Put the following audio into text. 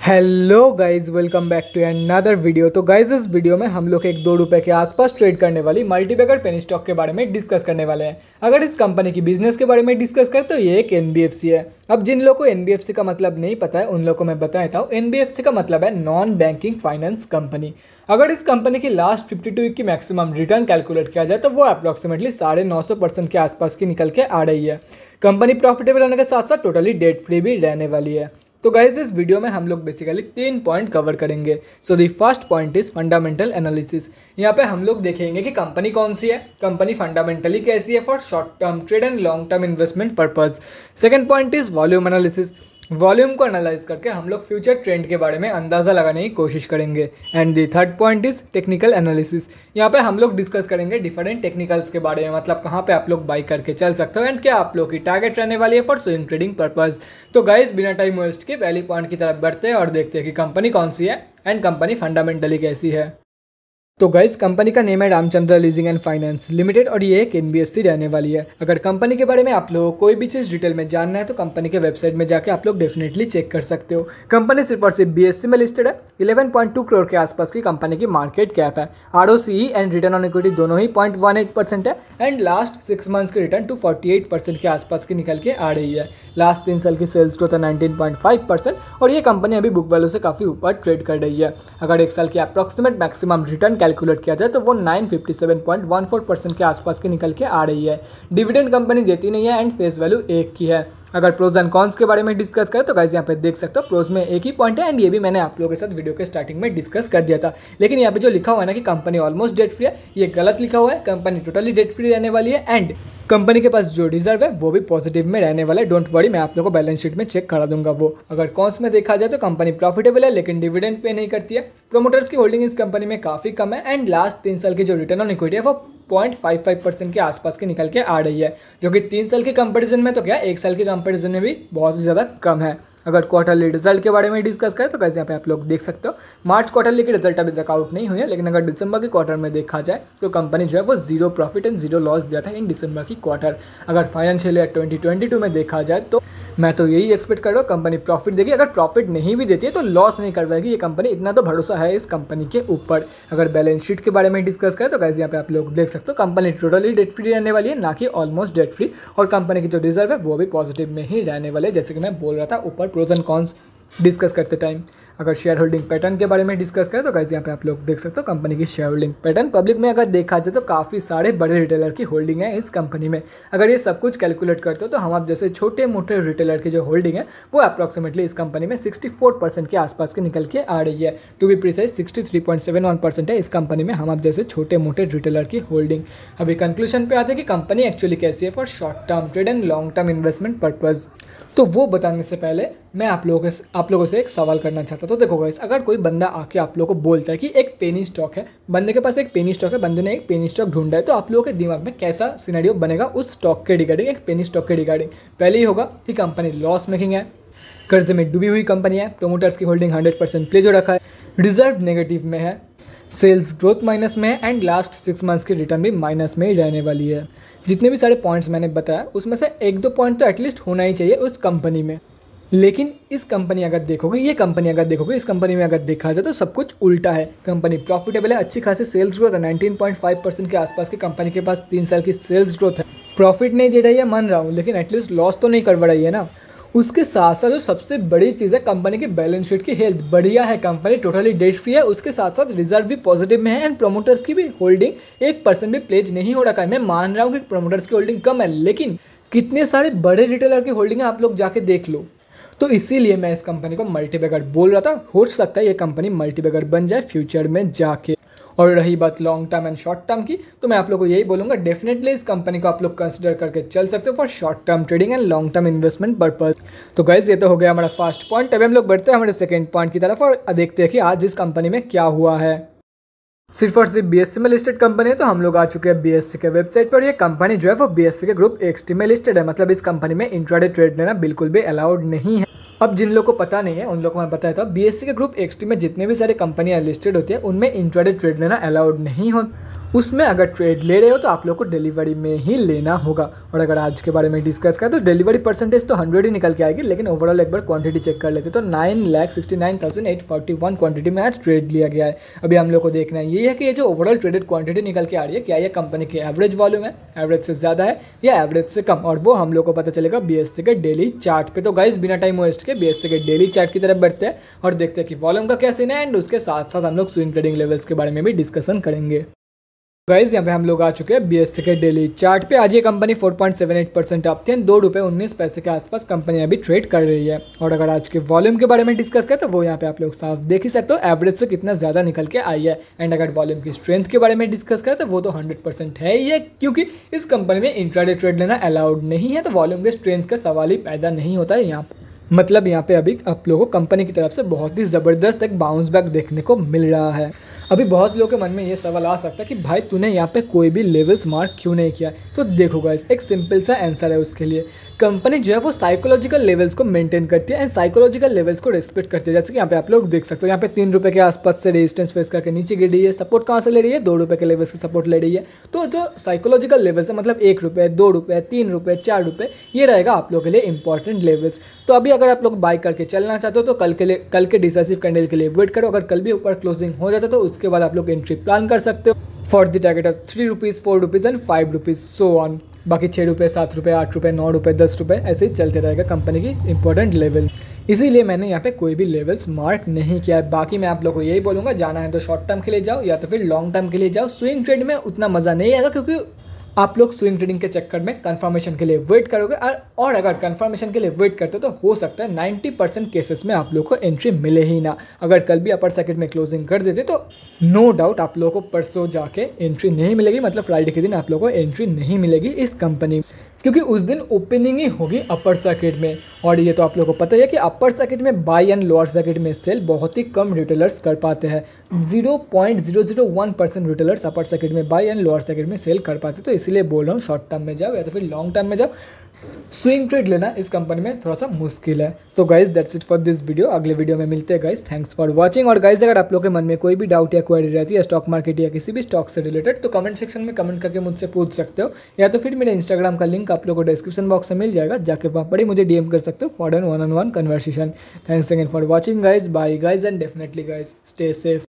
Hello guys, welcome back to another video. तो guys इस video में हम लोग एक ₹2 के आसपास ट्रेड करने वाली मल्टीबैगर पेनी स्टॉक के बारे में डिस्कस करने वाले हैं। अगर इस कंपनी की बिजनेस के बारे में डिस्कस करें तो ये एक एनबीएफसी है। अब जिन लोगों को एनबीएफसी का मतलब नहीं पता है उन लोगों को मैं बता देता हूँ। एनबीएफसी का मतलब है नॉन बैंकिंग फाइनेंस कंपनी। अगर इस कंपनी की लास्ट 52 वीक की मैक्सिमम रिटर्न कैलकुलेट किया जाए तो वो अप्रॉक्सीमेटली 950% के आसपास की निकल के आ रही है। कंपनी प्रॉफिटेबल रहने के साथ साथ टोटली डेट फ्री भी रहने वाली है। तो गाइज इस वीडियो में हम लोग बेसिकली 3 पॉइंट कवर करेंगे। So the first point is fundamental analysis. यहाँ पे हम लोग देखेंगे कि कंपनी कौन सी है, कंपनी फंडामेंटली कैसी है for short term trade and long term investment purpose. Second point is volume analysis. Volume को एनालाइज करके हम लोग फ्यूचर ट्रेंड के बारे में अंदाज़ा लगाने की कोशिश करेंगे। And the third point is technical analysis. यहाँ पे हम लोग डिस्कस करेंगे डिफरेंट टेक्निकल्स के बारे में, मतलब कहाँ पे आप लोग बाई करके चल सकते हो एंड क्या आप लोग की टारगेट रहने वाली है फॉर स्विंग ट्रेडिंग पर्पज। तो गाइस बिना टाइम वेस्ट के पहली पॉइंट की तरफ बढ़ते हैं और देखते हैं कि कंपनी कौन सी है एंड कंपनी फंडामेंटली कैसी है। तो गाइस कंपनी का नेम है Ramchandra Leasing and Finance Limited और ये एक एनबीएफसी रहने वाली है। अगर कंपनी के बारे में आप लोगों को कोई भी चीज़ डिटेल में जानना है तो कंपनी के वेबसाइट में जाके आप लोग डेफिनेटली चेक कर सकते हो। कंपनी सिर्फ और सिर्फ बीएससी में लिस्टेड है। 11.2 करोड़ के आसपास की कंपनी की मार्केट कैप है। ROCE and return on equity दोनों ही 0.18% है एंड लास्ट 6 मंथ्स की रिटर्न टू 48% के आसपास की निकल के आ रही है। लास्ट 3 साल की सेल्स ग्रोथ है 19.5% और ये कंपनी अभी बुक वैल्यू से काफ़ी ऊपर ट्रेड कर रही है। अगर एक साल की अप्रॉक्सीमेट मैक्सिमम रिटर्न कैलकुलेट किया जाए तो वो 957.14% के आसपास की निकल के आ रही है। डिविडेंड कंपनी देती नहीं है एंड फेस वैल्यू 1 की है। अगर प्रोज एंड कॉन्स के बारे में डिस्कस करें तो गाइस यहाँ पे देख सकते हो प्रोज में एक ही पॉइंट है एंड ये भी मैंने आप लोगों के साथ वीडियो के स्टार्टिंग में डिस्कस कर दिया था। लेकिन यहाँ पे जो लिखा हुआ है ना कि कंपनी ऑलमोस्ट डेट फ्री है, ये गलत लिखा हुआ है। कंपनी टोटली डेट फ्री रहने वाली है एंड कंपनी के पास जो रिजर्व है वो भी पॉजिटिव में रहने वाला है। डोंट वरी, मैं आप लोगों को बैलेंस शीट में चेक करा दूंगा वो। अगर कॉन्स में देखा जाए तो कंपनी प्रॉफिटेबल है लेकिन डिविडेंड पे नहीं करती है। प्रोमोटर्स की होल्डिंग इस कंपनी में काफ़ी कम है एंड लास्ट 3 साल की जो रिटर्न ऑन इक्विटी है वो 0.55% के आसपास की निकल के आ रही है, जो कि 3 साल के कंपैरिजन में तो क्या 1 साल के कंपैरिजन में भी बहुत ज़्यादा कम है। अगर क्वार्टरली रिजल्ट के बारे में डिस्कस करें तो कैसे यहाँ पे आप लोग देख सकते हो मार्च क्वार्टरली की रिजल्ट अभी तक आउट नहीं हुई है, लेकिन अगर दिसंबर के क्वार्टर में देखा जाए तो कंपनी जो है वो 0 प्रॉफिट एंड 0 लॉस दिया था इन दिसंबर की क्वार्टर। अगर फाइनेंशियल ईयर 2022 में देखा जाए तो मैं तो यही एक्सपेक्ट कर रहा हूँ कंपनी प्रॉफिट देगी। अगर प्रॉफिट नहीं भी देती है तो लॉस नहीं करवाएगी ये कंपनी, इतना तो भरोसा है इस कंपनी के ऊपर। अगर बैलेंस शीट के बारे में डिस्कस करें तो कैसे यहाँ पे आप लोग देख सकते हो कंपनी टोटली डेट फ्री रहने वाली है, ना कि ऑलमोस्ट डेट फ्री। और कंपनी की जो रिजर्व है वो भी पॉजिटिव में ही रहने वाले, जैसे कि मैं बोल रहा था ऊपर प्रोज एंड कॉन्स डिस्कस करते टाइम। अगर शेयर होल्डिंग पैटर्न के बारे में डिस्कस करें तो गाइस यहाँ पे आप लोग देख सकते हो कंपनी की शेयर होल्डिंग पैटर्न। पब्लिक में अगर देखा जाए तो काफ़ी सारे बड़े रिटेलर की होल्डिंग है इस कंपनी में। अगर ये सब कुछ कैलकुलेट करते हो तो हम आप जैसे छोटे मोटे रिटेलर की जो होल्डिंग है वो अप्रॉक्सीमेटली इस कंपनी में 64% के आसपास की निकल के आ रही है। टू बी प्रिसाइज 63.71% है इस कंपनी में हम आप जैसे छोटे मोटे रिटेलर की होल्डिंग। अभी कंक्लूजन पे आते हैं कि कंपनी एक्चुअली कैसी है for short term trade and long term investment purpose. तो वो बताने से पहले मैं आप लोगों से एक सवाल करना चाहता। तो देखो गाइस, अगर कोई बंदा आके आप लोगों को बोलता है कि एक पेनी स्टॉक है, बंदे के पास एक पेनी स्टॉक है, बंदे ने एक पेनी स्टॉक ढूंढा है, तो आप लोगों के दिमाग में कैसा सिनेरियो बनेगा उस स्टॉक के रिगार्डिंग, एक पेनी स्टॉक के रिगार्डिंग? पहले ही होगा कि कंपनी लॉस मेकिंग है, कर्जे में डूबी हुई कंपनी है, प्रोमोटर्स की होल्डिंग 100% प्लेज हो रखा है, रिजर्व नेगेटिव में है, सेल्स ग्रोथ माइनस में है एंड लास्ट 6 मंथ्स की रिटर्न भी माइनस में ही रहने वाली है। जितने भी सारे पॉइंट्स मैंने बताया उसमें से 1-2 पॉइंट तो एटलीस्ट होना ही चाहिए उस कंपनी में। लेकिन इस कंपनी अगर देखोगे, ये कंपनी अगर देखोगे, इस कंपनी में अगर देखा जाए तो सब कुछ उल्टा है। कंपनी प्रॉफिटेबल है, अच्छी खासी सेल्स ग्रोथ है, 19.5% के आसपास की कंपनी के पास 3 साल की सेल्स ग्रोथ है। प्रॉफिट नहीं दे रही है मान रहा हूँ, लेकिन एटलीस्ट लॉस तो नहीं करवा रही है ना। उसके साथ साथ जो सबसे बड़ी चीज़ है कंपनी की बैलेंस शीट की हेल्थ बढ़िया है, कंपनी टोटली डेट फ्री है, उसके साथ साथ रिजर्व भी पॉजिटिव में है एंड प्रोमोटर्स की भी होल्डिंग 1% भी प्लेज नहीं हो रखा है। मैं मान रहा हूँ कि प्रोमोटर्स की होल्डिंग कम है, लेकिन कितने सारे बड़े रिटेलर की होल्डिंग है आप लोग जाके देख लो। तो इसीलिए मैं इस कंपनी को मल्टीबैगर बोल रहा था। हो सकता है ये कंपनी मल्टीबैगर बन जाए फ्यूचर में जाके। और रही बात long term and short term की, तो मैं आप लोगों को यही बोलूँगा डेफिनेटली इस कंपनी को आप लोग कंसिडर करके चल सकते हो for short term trading and long term investment purpose. तो गाइज ये तो हो गया हमारा फर्स्ट पॉइंट। अभी हम लोग बढ़ते हैं हमारे सेकंड पॉइंट की तरफ और देखते हैं कि आज इस कंपनी में क्या हुआ है। सिर्फ और सिर्फ बीएससी में लिस्टेड कंपनी है, तो हम लोग आ चुके हैं बीएससी के वेबसाइट पर। ये कंपनी जो है वो बीएससी के ग्रुप एक्सटी में लिस्टेड है, मतलब इस कंपनी में इंट्राडे ट्रेड लेना बिल्कुल भी अलाउड नहीं है। अब जिन लोगों को पता नहीं है उन लोगों को मैं बताया था, बीएससी के ग्रुप एक्सटी में जितने भी सारे कंपनियां लिस्टेड होती है उनमें इंट्राडे ट्रेड लेना अलाउड नहीं हो। उसमें अगर ट्रेड ले रहे हो तो आप लोग को डिलीवरी में ही लेना होगा। और अगर आज के बारे में डिस्कस करें तो डिलीवरी परसेंटेज तो 100 ही निकल के आएगी, लेकिन ओवरऑल एक बार क्वांटिटी चेक कर लेते तो 9,69,841 क्वांटिटी में आज ट्रेड लिया गया है। अभी हम लोग को देखना ये है कि ये जो ओवरऑल ट्रेडेड क्वांटिटी निकल के आ रही है, क्या ये कंपनी की एवरेज वॉल्यूम है, एवरेज से ज़्यादा है या एवरेज से कम, और वो हम लोग को पता चलेगा BSE के डेली चार्ट पे। तो गाइस बिना टाइम वेस्ट के BSE के डेली चार्ट की तरफ बढ़ते हैं और देखते हैं कि वॉल्यूम का क्या सीन है, एंड उसके साथ साथ हम लोग स्विंग ट्रेडिंग लेवल्स के बारे में भी डिस्कशन करेंगे। गाइस यहाँ पे हम लोग आ चुके हैं BSE के डेली चार्ट पे। आज ये कंपनी 4.78% अप थी, ₹2.19 के आसपास कंपनी अभी ट्रेड कर रही है। और अगर आज के वॉल्यूम के बारे में डिस्कस करें तो वो यहाँ पे आप लोग साफ देख ही सकते हो एवरेज से कितना ज़्यादा निकल के आई है। एंड अगर वॉल्यूम की स्ट्रेंथ के बारे में डिस्कस करें तो वो तो 100% है ही है, क्योंकि इस कंपनी में इंट्राडे ट्रेड लेना अलाउड नहीं है, तो वॉल्यूम के स्ट्रेंथ का सवाल ही पैदा नहीं होता है यहाँ पर। मतलब यहाँ पे अभी आप लोगों को कंपनी की तरफ से बहुत ही ज़बरदस्त एक बाउंस बैक देखने को मिल रहा है। अभी बहुत लोगों के मन में ये सवाल आ सकता है कि भाई तूने यहाँ पे कोई भी लेवल्स मार्क क्यों नहीं किया। तो देखो गाइस, एक सिंपल सा आंसर है उसके लिए। कंपनी जो है वो साइकोलॉजिकल लेवल्स को मेंटेन करती है एंड साइकोलॉजिकल लेवल्स को रिस्पेक्ट करती है। जैसे कि यहाँ पे आप लोग देख सकते हो, यहाँ पे ₹3 के आसपास से रेजिस्टेंस फेस करके नीचे गिर रही है। सपोर्ट कहाँ से ले रही है? ₹2 के लेवल्स से सपोर्ट ले रही है। तो जो साइकोलॉजिकल लेवल्स है, मतलब ₹1, ₹2, ₹3, ₹4, ये रहेगा आप लोगों के लिए इंपॉर्टेंट लेवल्स। तो अभी अगर आप लोग बाय करके चलना चाहते हो तो कल के डिसाइसिव कैंडल के लिए वेट करो। अगर कल भी ऊपर क्लोजिंग हो जाता है तो उसके बाद आप लोग एंट्री प्लान कर सकते हो for the target of ₹3, ₹4 and ₹5 so on. बाकी ₹6, ₹7, ₹8, ₹9, ₹10 ऐसे ही चलते रहेगा कंपनी की इंपॉर्टेंट लेवल। इसीलिए मैंने यहाँ पे कोई भी लेवल्स मार्क नहीं किया है। बाकी मैं आप लोगों को यही बोलूँगा, जाना है तो शॉर्ट टर्म के लिए जाओ या तो फिर लॉन्ग टर्म के लिए जाओ। स्विंग ट्रेड में उतना मज़ा नहीं आएगा, क्योंकि आप लोग स्विंग ट्रेडिंग के चक्कर में कंफर्मेशन के लिए वेट करोगे, और अगर कंफर्मेशन के लिए वेट करते हो तो हो सकता है 90% केसेस में आप लोग को एंट्री मिले ही ना। अगर कल भी अपर सर्किट में क्लोजिंग कर देते तो नो डाउट आप लोगों को परसों जाके एंट्री नहीं मिलेगी, मतलब फ्राइडे के दिन आप लोगों को एंट्री नहीं मिलेगी इस कंपनी, क्योंकि उस दिन ओपनिंग ही होगी अपर सर्किट में। और ये तो आप लोगों को पता ही है कि अपर सर्किट में बाई एंड लोअर सर्किट में सेल बहुत ही कम रिटेलर्स कर पाते हैं। 0.001% रिटेलर्स अपर सर्किट में बाई एंड लोअर सर्किट में सेल कर पाते हैं। तो इसीलिए बोल रहा हूँ शॉर्ट टर्म में जाओ या तो फिर लॉन्ग टर्म में जाओ। स्विंग ट्रेड लेना इस कंपनी में थोड़ा सा मुश्किल है। तो guys that's it for this video. अगले वीडियो में मिलते हैं गाइज। Thanks for watching. और गाइज अगर आप लोगों के मन में कोई भी डाउट या क्वेरी रहती है स्टॉक मार्केट या किसी भी स्टॉक से रिलेटेड, तो कमेंट सेक्शन में कमेंट करके मुझसे पूछ सकते हो, या तो फिर मेरे इंस्टाग्राम का लिंक आप लोगों को डिस्क्रिप्शन बॉक्स में मिल जाएगा, जाके वहाँ पर ही मुझे DM कर सकते हो for an 1-on-1 conversation. Thanks again for watching guys. Bye guys and definitely guys stay safe.